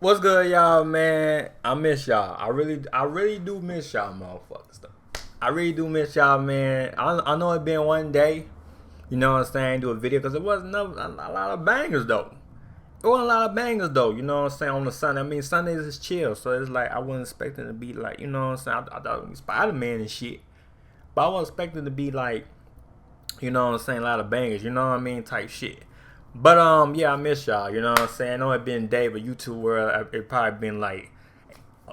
What's good, y'all, man? I miss y'all. I really do miss y'all, motherfuckers. Though. I really do miss y'all, man. I know it been one day, you know what I'm saying, do a video because it wasn't a lot of bangers though. It wasn't a lot of bangers though, you know what I'm saying, on the Sunday. I mean, Sundays is chill, so it's like I wasn't expecting to be like, you know what I'm saying. I thought it would be Spider-Man and shit, but I wasn't expecting to be like, you know what I'm saying, a lot of bangers, you know what I mean, type shit. But yeah, I miss y'all, you know what I'm saying. I know it been a day, but YouTube world, it probably been like,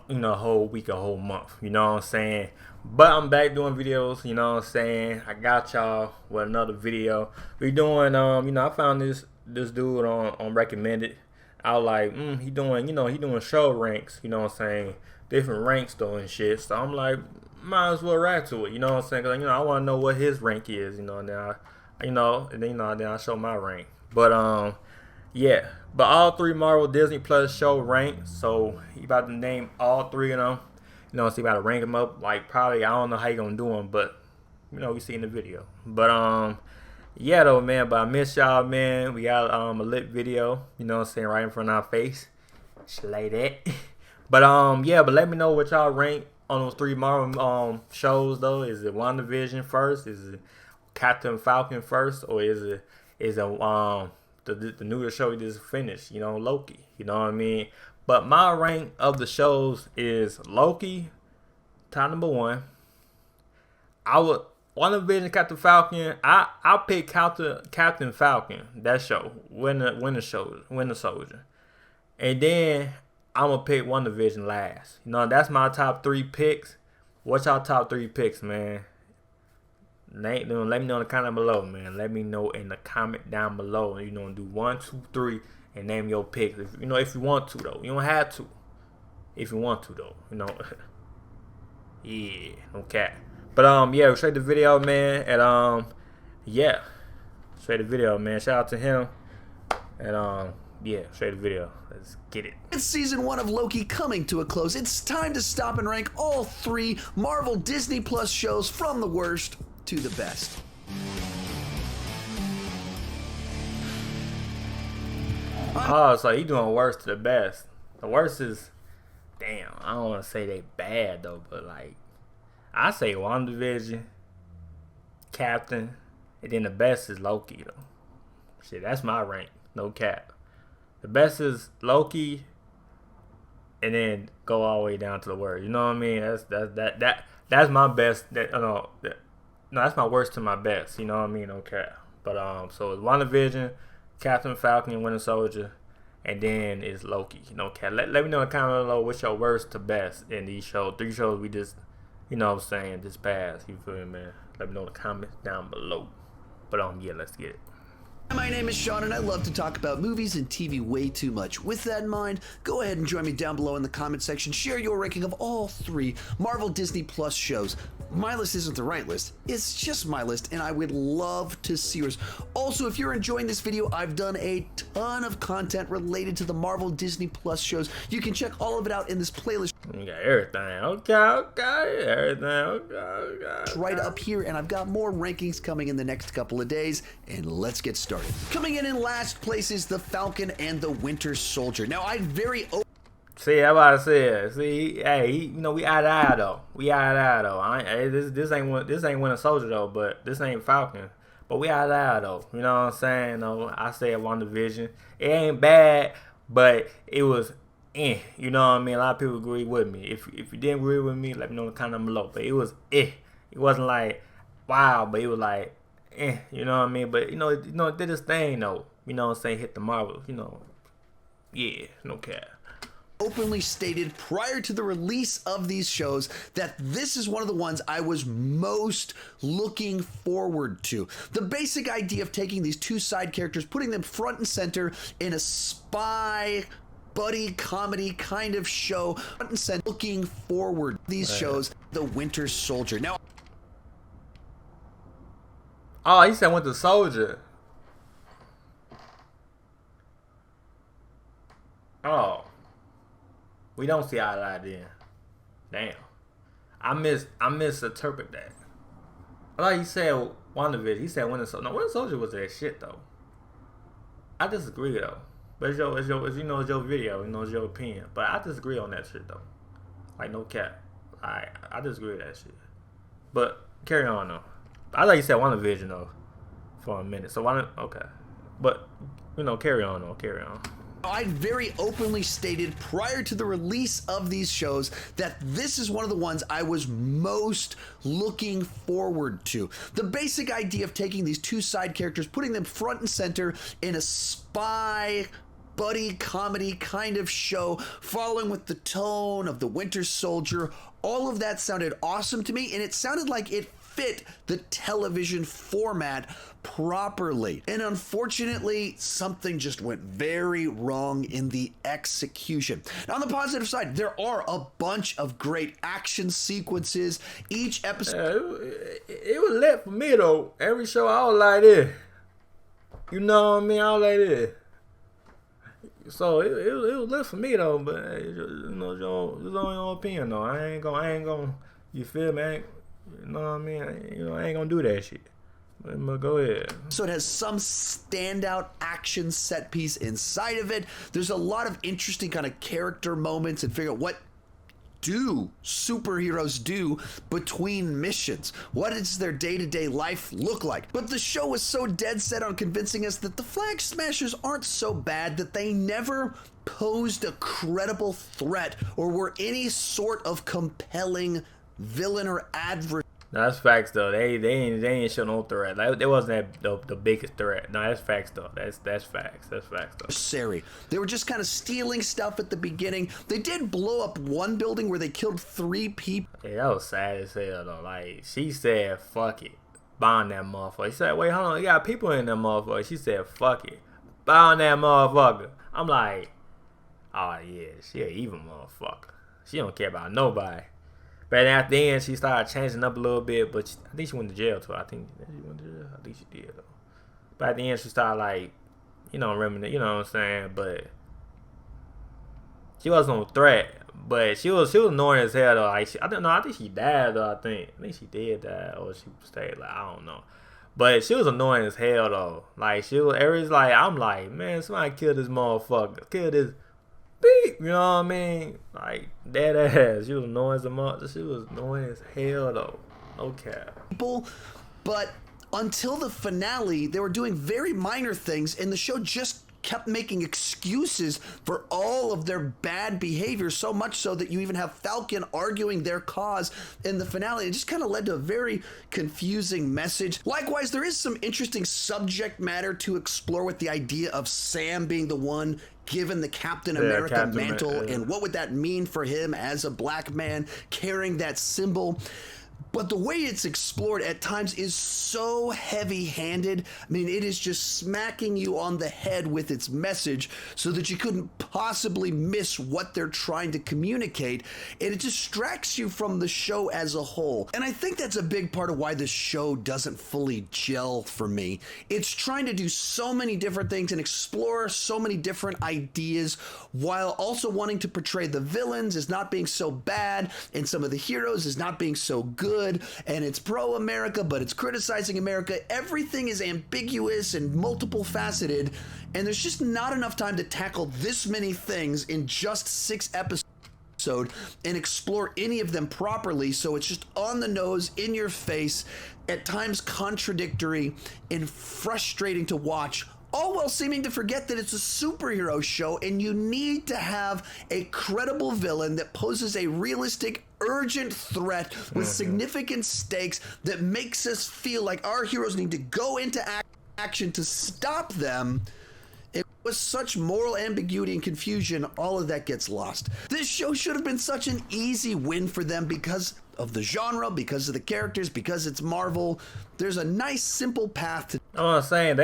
you know, a whole week, a whole month, you know what I'm saying. But I'm back doing videos, you know what I'm saying. I got y'all with another video. We doing, you know, I found this dude on recommended. I was like, he doing, you know, he doing show ranks, you know what I'm saying, different ranks though and shit. So I'm like, might as well react to it, you know what I'm saying, because, you know, I want to know what his rank is, you know, and then I show my rank. But yeah, but all three Marvel Disney Plus show ranked, so he about to name all three of them. You know, so he about to rank them up. Like, probably, I don't know how he gonna do them, but you know, we see in the video. But yeah though, man. But I miss y'all, man. We got a lit video, you know what I'm saying, right in front of our face. Shit like that. But yeah, but let me know what y'all rank on those three Marvel shows though. Is it WandaVision first? Is it Captain Falcon first, or is it the newest show we just finished, you know, Loki, you know what I mean? But my rank of the shows is Loki, top number 1. I would WandaVision, Captain Falcon. I pick Captain Falcon, that show, Winter Soldier, and then I'm gonna pick WandaVision last. You know, that's my top 3 picks. What's y'all top 3 picks, man? Let me know in the comment below, man. Let me know in the comment down below. You know, do 1, 2, 3, and name your picks. If you know, if you want to though, you don't have to. If you want to though, you know. Yeah, okay. But yeah, straight the video, man, and yeah, straight the video, man. Shout out to him, and yeah, straight the video. Let's get it. It's season 1 of Loki coming to a close. It's time to stop and rank all 3 Marvel Disney Plus shows from the worst to the best. Oh, so he doing worst to the best. The worst is, damn, I don't want to say they bad though, but like, I say WandaVision, Captain, and then the best is Loki though. Shit, that's my rank, no cap. The best is Loki, and then go all the way down to the worst. You know what I mean? That's my best. No, that's my worst to my best. You know what I mean? Okay. But so it's WandaVision, Captain Falcon, Winter Soldier, and then it's Loki. You know, let me know in the comment below what's your worst to best in these shows. 3 shows we just, you know what I'm saying, just passed. You feel me, man? Let me know in the comments down below. But yeah, let's get it. My name is Sean, and I love to talk about movies and TV way too much. With that in mind, go ahead and join me down below in the comment section. Share your ranking of all 3 Marvel Disney Plus shows. My list isn't the right list. It's just my list, and I would love to see yours. Also, if you're enjoying this video, I've done a ton of content related to the Marvel Disney Plus shows. You can check all of it out in this playlist. You got everything. Okay. Everything. Okay. Right up here, and I've got more rankings coming in the next couple of days, and let's get started. Coming in last place is the Falcon and the Winter Soldier. Now, See, that's what I said. See, hey, you know, we out of eye though. This ain't Winter Soldier though, but this ain't Falcon. But we out of eye though. You know what I'm saying? No, I say WandaVision. It ain't bad, but it was you know what I mean? A lot of people agree with me. If you didn't agree with me, let me know in the comment below. But it was It wasn't like wow, but it was like you know what I mean? But you know, it did its thing though. You know what I'm saying? Hit the Marvel, you know. Yeah, no cap. Openly stated prior to the release of these shows that this is one of the ones I was most looking forward to. The basic idea of taking these 2 side characters, putting them front and center in a spy buddy comedy kind of show, front and center, looking forward to these shows. The Winter Soldier. Now, oh, he said Winter Soldier. Oh. We don't see eye to eye then. Damn. I misinterpret that. I thought he said WandaVision. He said Winter Soldier. No, Winter Soldier was that shit though. I disagree though. But it's your video, it's your opinion. But I disagree on that shit though. Like no cap. I disagree with that shit. But carry on though. I thought you said WandaVision though for a minute. So why not? Okay. But carry on though. Carry on. I very openly stated prior to the release of these shows that this is one of the ones I was most looking forward to. The basic idea of taking these two side characters, putting them front and center in a spy buddy comedy kind of show, following with the tone of the Winter Soldier. All of that sounded awesome to me, and it sounded like it fit the television format properly. And unfortunately, something just went very wrong in the execution. Now, on the positive side, there are a bunch of great action sequences. Each episode... it was lit for me, though. Every show, I was like this. You know what I mean? I was like this. So, it was lit for me, though. But, it's on your opinion, though. I ain't gonna, you feel me? You know what I mean? I ain't gonna do that shit. But go ahead. So it has some standout action set piece inside of it. There's a lot of interesting kind of character moments and figure out what do superheroes do between missions? What does their day-to-day life look like? But the show was so dead set on convincing us that the Flag Smashers aren't so bad that they never posed a credible threat or were any sort of compelling villain or adversary. No, that's facts though. They ain't show no threat. Like, they wasn't the biggest threat. No, that's facts though. That's facts. That's facts though. They were just kind of stealing stuff at the beginning. They did blow up one building where they killed 3 people. Yeah, that was sad as hell though. Like, she said, "Fuck it, bomb that motherfucker." She said, "Wait, hold on, you got people in that motherfucker." She said, "Fuck it, bomb that motherfucker." I'm like, oh yeah, she an evil motherfucker. She don't care about nobody. But at the end, she started changing up a little bit, but I think she went to jail too. I think she did though. But at the end, she started like, reminiscing. You know what I'm saying? But she wasn't no threat. But she was annoying as hell though. Like I think she died though. I think she did die, or she stayed. Like, I don't know. But she was annoying as hell though. Like I'm like, man, somebody kill this motherfucker. Kill this. Beep, you know what I mean? Like, dead ass. She was annoying as a mother. She was annoying as hell though. No cap. But until the finale, they were doing very minor things, and the show just kept making excuses for all of their bad behavior, so much so that you even have Falcon arguing their cause in the finale. It just kind of led to a very confusing message. Likewise, there is some interesting subject matter to explore with the idea of Sam being the one given the Captain America mantle, and what would that mean for him as a black man carrying that symbol. But the way it's explored at times is so heavy-handed. I mean, it is just smacking you on the head with its message so that you couldn't possibly miss what they're trying to communicate. And it distracts you from the show as a whole. And I think that's a big part of why the show doesn't fully gel for me. It's trying to do so many different things and explore so many different ideas while also wanting to portray the villains as not being so bad and some of the heroes as not being so good. And it's pro-America, but it's criticizing America. Everything is ambiguous and multiple faceted, and there's just not enough time to tackle this many things in just 6 episodes and explore any of them properly. So it's just on the nose, in your face, at times contradictory and frustrating to watch, all while seeming to forget that it's a superhero show and you need to have a credible villain that poses a realistic, urgent threat with significant stakes that makes us feel like our heroes need to go into action to stop them. It was such moral ambiguity and confusion, all of that gets lost. This show should have been such an easy win for them because of the genre, because of the characters, because it's Marvel. There's a nice, simple path to... I'm saying,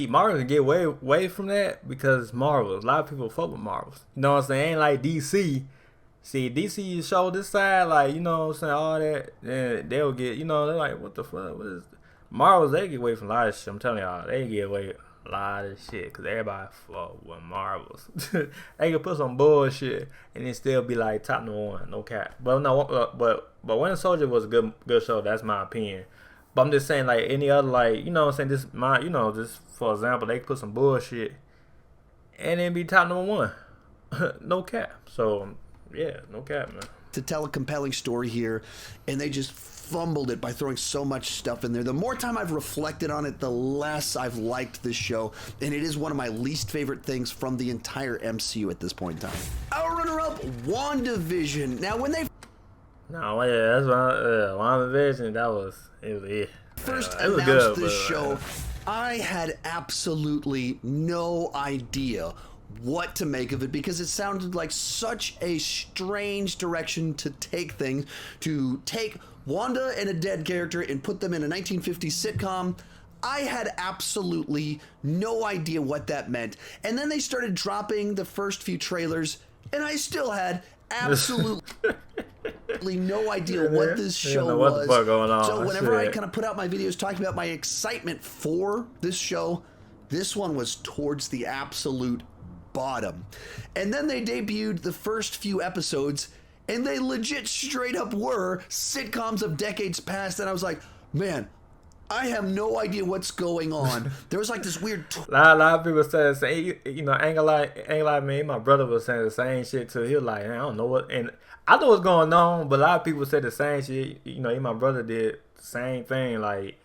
Marvel can get away from that because it's Marvel. A lot of people fuck with Marvels. You know what I'm saying? Ain't like DC. See, DC show this side, like, you know what I'm saying, all that, then they'll get, they're like, what the fuck? What is Marvels, they get away from a lot of shit. I'm telling y'all, they get away a lot of shit because everybody fuck with Marvels. They can put some bullshit and then still be like top #1, no cap. But no, but Winter Soldier was a good show. That's my opinion. But I'm just saying, like, any other, like, you know what I'm saying, just for example, they put some bullshit and then be top #1. No cap. So yeah, no cap, man. To tell a compelling story here, and they just fumbled it by throwing so much stuff in there. The more time I've reflected on it, the less I've liked this show, and it is one of my least favorite things from the entire MCU at this point in time. Our runner-up, WandaVision. Now, when they No, yeah, that's WandaVision. It was first it was announced good, this but, show, I had absolutely no idea what to make of it because it sounded like such a strange direction to take things, to take Wanda and a dead character and put them in a 1950s sitcom. I had absolutely no idea what that meant. And then they started dropping the first few trailers, and I still had absolutely no idea what this show what was. the fuck going on. So whenever I kind of put out my videos talking about my excitement for this show, this one was towards the absolute bottom. And then they debuted the first few episodes, and they legit straight up were sitcoms of decades past, and I was like, man, I have no idea what's going on. There was like this weird a lot of people said the same, you know, ain't gonna lie, me. My brother was saying the same shit too. He was like, I don't know what, and I know what's going on, but a lot of people said the same shit. You know, even my brother did the same thing. Like,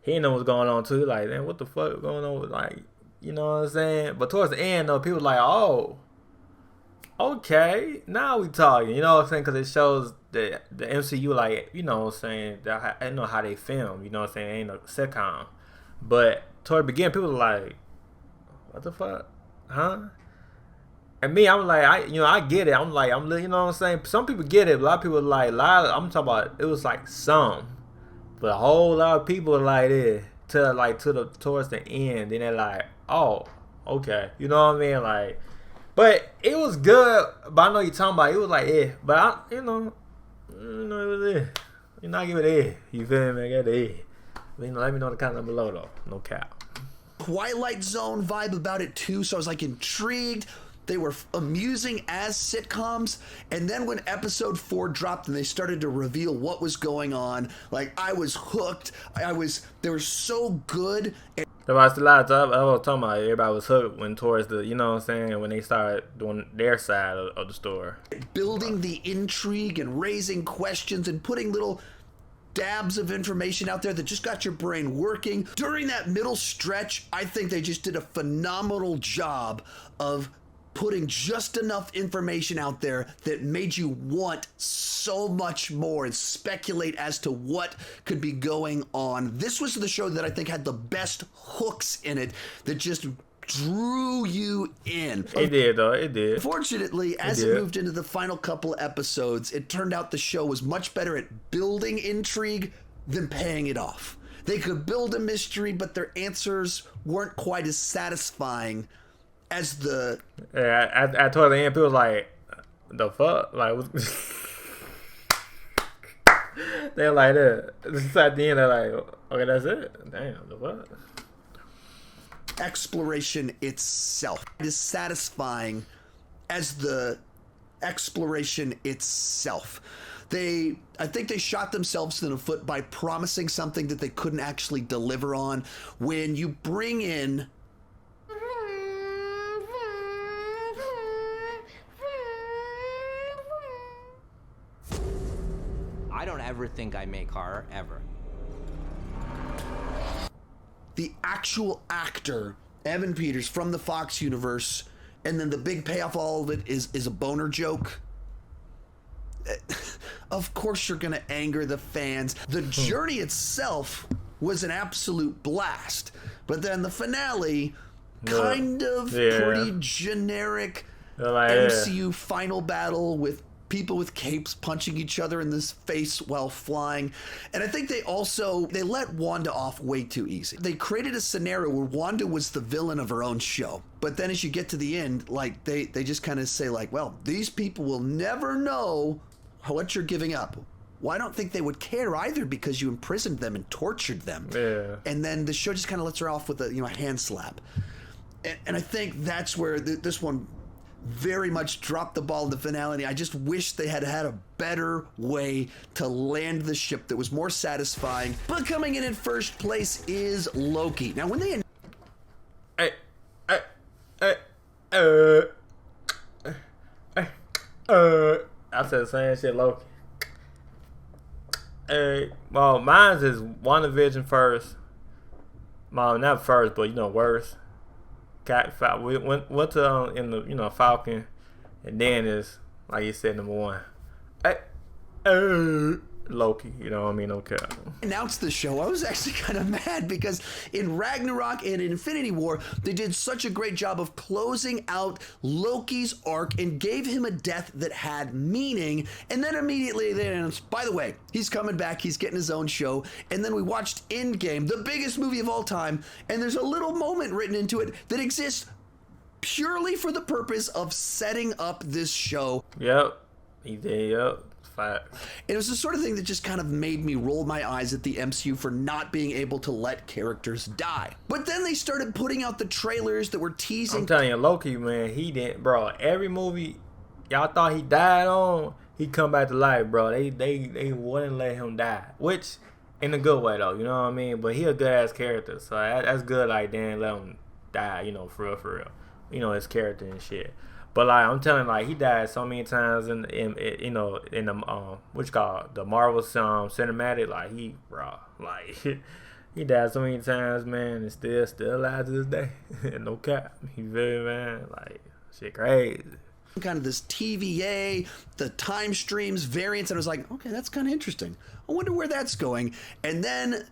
he didn't know what's going on too. Like, man, what the fuck going on with, like, you know what I'm saying? But towards the end though, people like, oh, okay, now we talking. You know what I'm saying? Because it shows the MCU, like, you know what I'm saying, I know how they film. You know what I'm saying? It ain't no sitcom. But toward the beginning, people were like, what the fuck? Huh? And me, I'm like, I get it. I'm you know what I'm saying? Some people get it, but a lot of people like, I'm talking about, it was like some. But a whole lot of people are like this. Towards the end, then they're like, oh, okay. You know what I mean? Like, but it was good. But I know you're talking about, it was like, but it was You know, I give it You feel me? I got the But, you know, let me know the comment below though. No cap. Twilight Zone vibe about it too, so I was like intrigued. They were amusing as sitcoms, and then when episode 4 dropped and they started to reveal what was going on, like, I was hooked. They were so good. So I was talking about everybody was hooked when towards the, you know what I'm saying, when they started doing their side of the story. Building the intrigue and raising questions and putting little dabs of information out there that just got your brain working. During that middle stretch, I think they just did a phenomenal job of putting just enough information out there that made you want so much more and speculate as to what could be going on. This was the show that I think had the best hooks in it that just drew you in. It did, though. It did. Fortunately, as it moved into the final couple episodes, it turned out the show was much better at building intrigue than paying it off. They could build a mystery, but their answers weren't quite as satisfying as the... Yeah, I told the end, people was like, the fuck? Like, they're like that. At the end, they're like, okay, that's it? Damn, the fuck? Exploration itself is satisfying as the exploration itself. I think they shot themselves in the foot by promising something that they couldn't actually deliver on. When you bring in... I don't ever think I make horror, ever. The actual actor, Evan Peters from the Fox universe, and then the big payoff, all of it is a boner joke. Of course you're gonna anger the fans. The journey itself was an absolute blast, but then the finale, kind of pretty generic MCU final battle with people with capes punching each other in the face while flying. And I think they let Wanda off way too easy. They created a scenario where Wanda was the villain of her own show. But then as you get to the end, like they just kind of say like, well, these people will never know what you're giving up. Well, I don't think they would care either because you imprisoned them and tortured them. Yeah. And then the show just kind of lets her off with a hand slap. And I think that's where this one very much dropped the ball in the finale. I just wish they had a better way to land the ship that was more satisfying. But coming in first place is Loki. Now, when they... I said the same shit, Loki. Well, mine is WandaVision first. Well, not first, but you know, worst. We went to in the Falcon, and then is like you said, number one. Loki, you know what I mean? Okay. Announced the show, I was actually kind of mad because in Ragnarok and in Infinity War, they did such a great job of closing out Loki's arc and gave him a death that had meaning. And then immediately they announced, by the way, he's coming back, he's getting his own show. And then we watched Endgame, the biggest movie of all time, and there's a little moment written into it that exists purely for the purpose of setting up this show. Yep. He did, yep. Fact. It was the sort of thing that just kind of made me roll my eyes at the MCU for not being able to let characters die. But then they started putting out the trailers that were teasing. I'm telling you, Loki, man, he didn't, bro. Every movie y'all thought he died on, he come back to life, bro. They wouldn't let him die, which in a good way though, you know what I mean? But he a good ass character, so that's good. Like, they didn't let him die, you know, for real. You know, his character and shit. But like I'm telling, like he died so many times in you know, in the what you call it, the Marvel cinematic. Like he, bro, like he died so many times, man, and still alive to this day. No cap, he very, man, like shit crazy. Kind of this TVA, the time streams variants, and I was like, okay, that's kind of interesting. I wonder where that's going. And then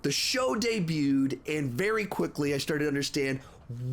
the show debuted, and very quickly I started to understand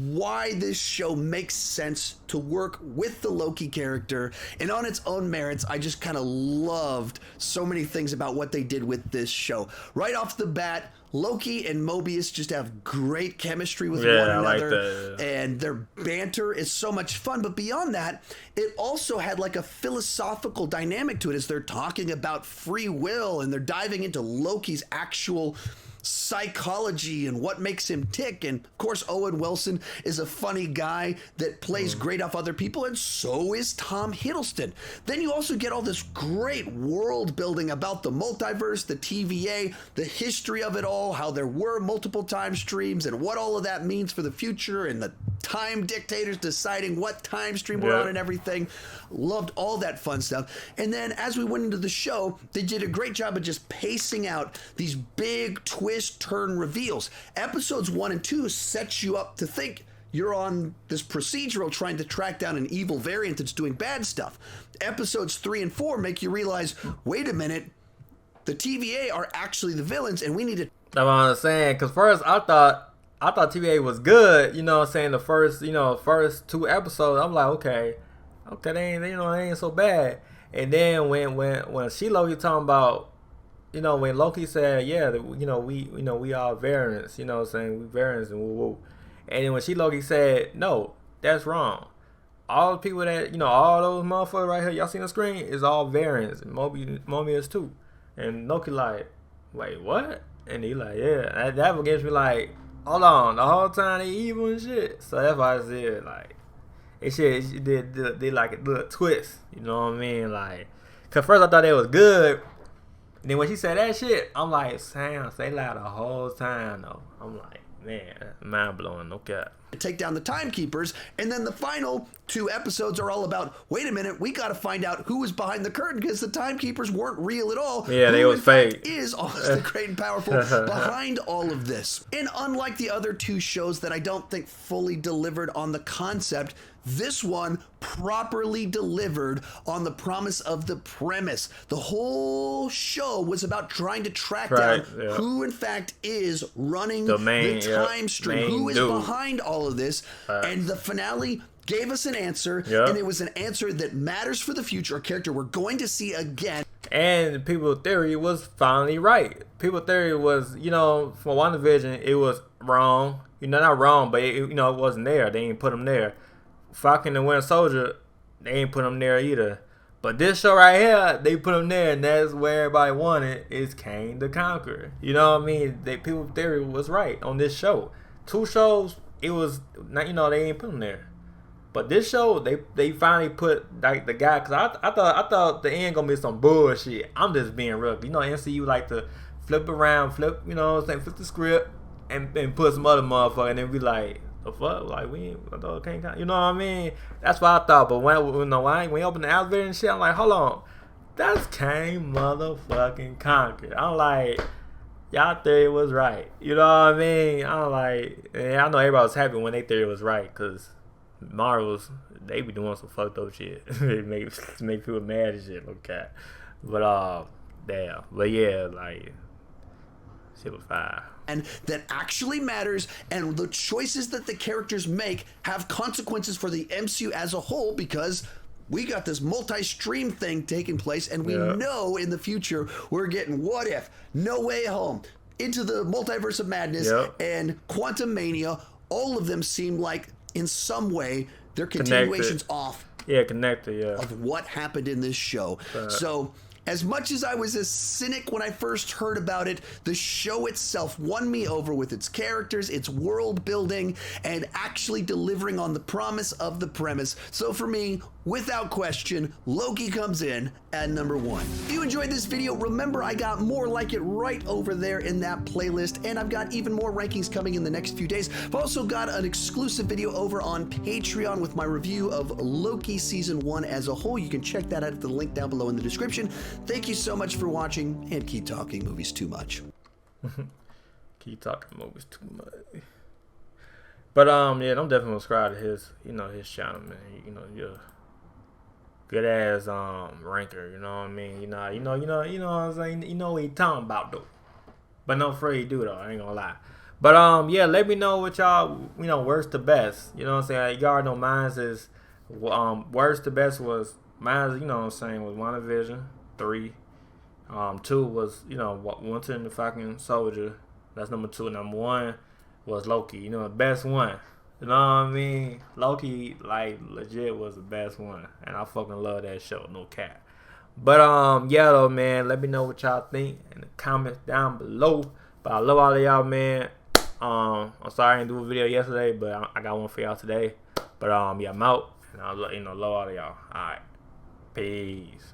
why this show makes sense to work with the Loki character, and on its own merits, I just kind of loved so many things about what they did with this show. Right off the bat, Loki and Mobius just have great chemistry with one another, like that, and their banter is so much fun. But beyond that, it also had like a philosophical dynamic to it as they're talking about free will, and they're diving into Loki's actual psychology and what makes him tick. And of course, Owen Wilson is a funny guy that plays great off other people, and so is Tom Hiddleston. Then you also get all this great world building about the multiverse, the TVA, the history of it all, how there were multiple time streams and what all of that means for the future, and the time dictators deciding what time stream we're on and everything. Loved all that fun stuff. And then as we went into the show, they did a great job of just pacing out these big twist turn reveals. Episodes 1 and 2 sets you up to think you're on this procedural trying to track down an evil variant that's doing bad stuff. Episodes 3 and 4 make you realize, wait a minute, the TVA are actually the villains, and we need to... That's what I'm saying, because first I thought TVA was good, you know what I'm saying, the first 2 episodes, I'm like, okay, they ain't so bad. And then when she Loki talking about, you know, when Loki said, yeah, we are variants, you know what I'm saying, we variants and woo. And then when she Loki said, no, that's wrong. All the people that, you know, all those motherfuckers right here, y'all see the screen, is all variants. And Mobius too. And Loki like, wait, what? And he like, yeah. That gets me like, hold on, the whole time they evil and shit. So that's why I said, like, it did like a little twist. You know what I mean? Like, cause first I thought it was good. And then when she said that shit, I'm like, Sam, stay loud the whole time though. I'm like, man, mind blowing, no cap. Take down the timekeepers, and then the final 2 episodes are all about, wait a minute, we got to find out who was behind the curtain, because the timekeepers weren't real at all. Yeah, they was fake. Is honestly great and powerful behind all of this. And unlike the other 2 shows that I don't think fully delivered on the concept, this one properly delivered on the promise of the premise. The whole show was about trying to track down who in fact is running the time stream, who is behind all of this. And the finale gave us an answer, and it was an answer that matters for the future, a character we're going to see again. And people's theory was finally right. People's theory was, you know, for WandaVision, it was wrong. You know, not wrong, but it wasn't there. They didn't put them there. Falcon and Winter Soldier, they ain't put them there either. But this show right here, they put them there, and that's where everybody wanted, is Kang the Conqueror. You know what I mean? People's theory was right on this show. 2 shows, it was not, you know, they ain't put them there. But this show, they finally put like the guy, cause I thought the end gonna be some bullshit. I'm just being real. You know, MCU like to flip around, you know what I'm saying, flip the script and put some other motherfucker, and then be like, the fuck, like we can't, you know what I mean? That's what I thought. But when you open the elevator and shit, I'm like, hold on, that's Kane motherfucking Conquer. I'm like, y'all theory was right. You know what I mean? I'm like, and I know everybody was happy when they theory was right, cause Marvels, they be doing some fucked up shit. It make people mad and shit, okay. But damn. But yeah, like shit was fire. And that actually matters, and the choices that the characters make have consequences for the MCU as a whole, because we got this multi-stream thing taking place, and we know in the future we're getting What If, No Way Home, Into the Multiverse of Madness, and Quantum Mania. All of them seem like in some way they're continuations off connected, of what happened in this show. So as much as I was a cynic when I first heard about it, the show itself won me over with its characters, its world building, and actually delivering on the promise of the premise. So for me, without question, Loki comes in at number 1. If you enjoyed this video, remember I got more like it right over there in that playlist, and I've got even more rankings coming in the next few days. I've also got an exclusive video over on Patreon with my review of Loki Season 1 as a whole. You can check that out at the link down below in the description. Thank you so much for watching, and keep talking movies too much. Keep talking movies too much. But yeah, don't definitely subscribe to his, his channel, man. You're good ass ranker, you know what I mean? You know what I'm saying? You know what he talking about though. But no afraid to do though, I ain't gonna lie. But yeah, let me know what y'all, worst to best. You know what I'm saying? Y'all know mine's is worst to best was mine's, was WandaVision. 3. 2 was, Winter and the fucking Soldier. That's number 2. Number 1 was Loki. The best one. You know what I mean? Loki, like, legit was the best one. And I fucking love that show, no cap. But, yeah, though, man, let me know what y'all think in the comments down below. But I love all of y'all, man. I'm sorry I didn't do a video yesterday, but I got one for y'all today. But, yeah, I'm out. And I love all of y'all. All right. Peace.